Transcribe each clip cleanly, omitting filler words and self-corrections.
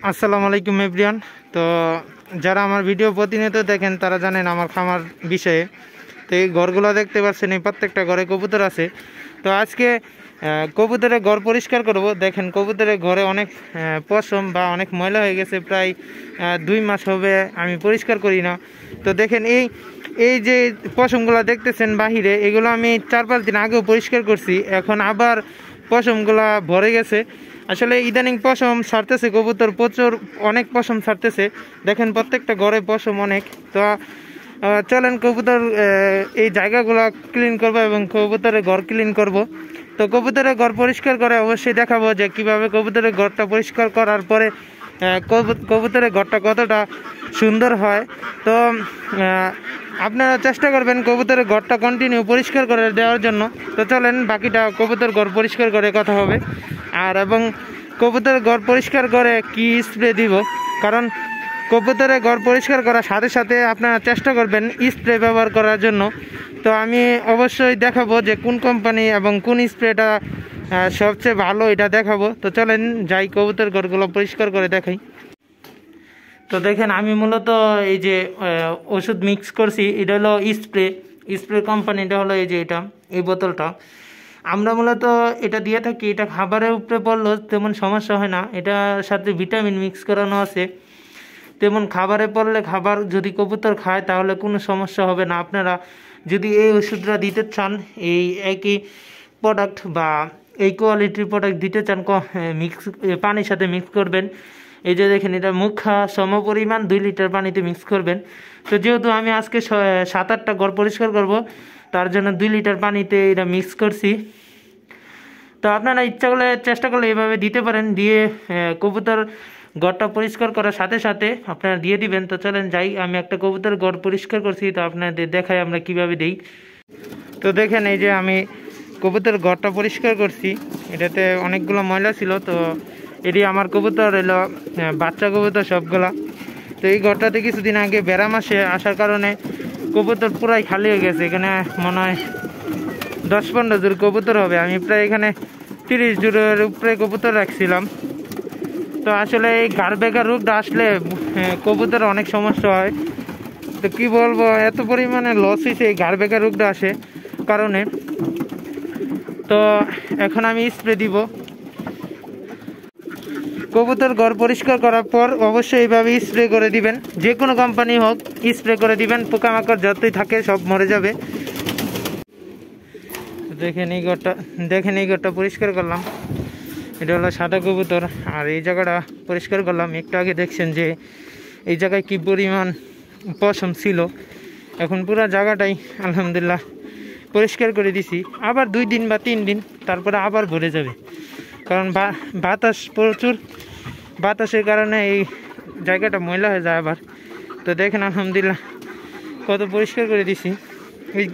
আসসালামু আলাইকুম এভরিওয়ান। তো যারা আমার ভিডিও প্রতিনিয়ত দেখেন তারা জানেন আমার খামার বিষয়ে। তো এই ঘরগুলো দেখতে পাচ্ছেন, এই প্রত্যেকটা ঘরে কবুতর আছে। তো আজকে কবুতরের ঘর পরিষ্কার করব। দেখেন কবুতরের ঘরে অনেক পশম বা অনেক ময়লা হয়ে গেছে, প্রায় 2 মাস হবে আমি পরিষ্কার করি না। তো দেখেন এই এই যে পশমগুলো দেখতেছেন বাহিরে, এগুলো আমি 4-5 দিন আগেও পরিষ্কার করছি, এখন আবার পশমগুলা ভরে গেছে। আসলে ইদানিং পশম ছাড়তেছে, কবুতর প্রচুর অনেক পশম ছাড়তেছে। দেখেন প্রত্যেকটা ঘরে পশম অনেক। তো চলেন কবুতর এই জায়গাগুলো ক্লিন করব এবং কবুতরের ঘর ক্লিন করব। তো কবুতরের ঘর পরিষ্কার করে অবশ্যই দেখাবো যে কিভাবে কবুতরের ঘরটা পরিষ্কার করার পরে কবুতরের ঘরটা কতটা সুন্দর হয়। তো আপনারা চেষ্টা করবেন কবুতরের ঘরটা কন্টিনিউ পরিষ্কার করে দেওয়ার জন্য। তো চলেন বাকিটা কবুতর ঘর পরিষ্কার করে কথা হবে। আর এবং কবুতরের ঘর পরিষ্কার করে কি স্প্রে দিব, কারণ কবুতরের ঘর পরিষ্কার করার সাথে সাথে আপনারা চেষ্টা করবেন স্প্রে ব্যবহার করার জন্য। তো আমি অবশ্যই দেখাবো যে কোন কোম্পানি এবং কোন স্প্রেটা সবচেয়ে ভালো, এটা দেখাবো। তো চলেন যাই কবুতর ঘরগুলো পরিষ্কার করে দেখাই। তো দেখেন আমি মূলত এই যে ওষুধ মিক্স করছি, এটা হলো স্প্রে কোম্পানিটা হলো এই যে এটা, এই বোতলটা। আমরা মূলত এটা দিয়ে থাকি, এটা খাবারের উপরে পড়লেও তেমন সমস্যা হয় না, এটার সাথে ভিটামিন মিক্স করানো আছে। তেমন খাবারে পড়লে, খাবার যদি কবুতর খায় তাহলে কোনো সমস্যা হবে না। আপনারা যদি এই ওষুধটা দিতে চান, এই একই প্রোডাক্ট বা এই কোয়ালিটির প্রোডাক্ট দিতে চান, মিক্স পানির সাথে মিক্স করবেন। এই যে দেখেন এটা মুখা সম পরিমাণ 2 লিটার পানিতে মিক্স করবেন। তো যেহেতু আমি আজকে 7-8টা ঘর পরিষ্কার করব, তার জন্য 2 লিটার পানিতে এটা মিক্স করছি। তো আপনারা ইচ্ছা করলে, চেষ্টা করলে এভাবে দিতে পারেন, দিয়ে কবুতর ঘরটা পরিষ্কার করার সাথে সাথে আপনারা দিয়ে দিবেন। তো চলেন যাই, আমি একটা কবুতর ঘর পরিষ্কার করছি, তো আপনাদের দেখাই আমরা কিভাবে দিই। তো দেখেন এই যে আমি কবুতর ঘরটা পরিষ্কার করছি, এটাতে অনেকগুলো ময়লা ছিল। তো এটি আমার কবুতর এলো বাচ্চা কবুতর সবগুলা। তো এই ঘরটাতে কিছুদিন আগে ব্যারাম আসার কারণে কবুতর পুরাই খালি হয়ে গেছে। এখানে মনে হয় 10-15 জোড় কবুতর হবে। আমি প্রায় এখানে 30 জোড়ের উপরে কবুতর রাখছিলাম। তো আসলে এই গাড়বেকার রোগটা আসলে কবুতর অনেক সমস্যা হয়। তো কি বলবো, এত পরিমাণে লস হয়েছে এই গাড়বেকার রোগটা আসে কারণে। তো এখন আমি স্প্রে দিব। কবুতর ঘর পরিষ্কার করার পর অবশ্যই এইভাবে স্প্রে করে দিবেন, যে কোনো কোম্পানি হোক স্প্রে করে দিবেন, পোকামাকড় যতই থাকে সব মরে যাবে। দেখেন এই ঘরটা পরিষ্কার করলাম, এটা হলো সাদা কবুতর। আর এই জায়গাটা পরিষ্কার করলাম, একটু আগে দেখছেন যে এই জায়গায় কি পরিমাণ পশম ছিল। এখন পুরো জায়গাটাই আলহামদুলিল্লাহ পরিষ্কার করে দিছি। আবার 2 দিন বা 3 দিন তারপরে আবার ভরে যাবে, কারণ প্রচুর বাতাসের কারণে এই জায়গাটা ময়লা হয়ে যায় আবার। তো দেখেন আলহামদুলিল্লাহ কত পরিষ্কার করে দিছি।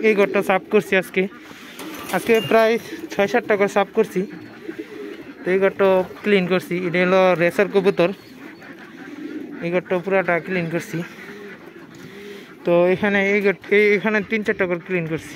এই ঘরটা সাফ করছি আজকে প্রায় 6-7টা ঘর সাফ করছি। তো এই ঘরটা ক্লিন করছি, এটা হলো রেসার কবুতর। এই ঘরটা পুরাটা ক্লিন করছি। তো এখানে 3-4টা ঘর ক্লিন করছি।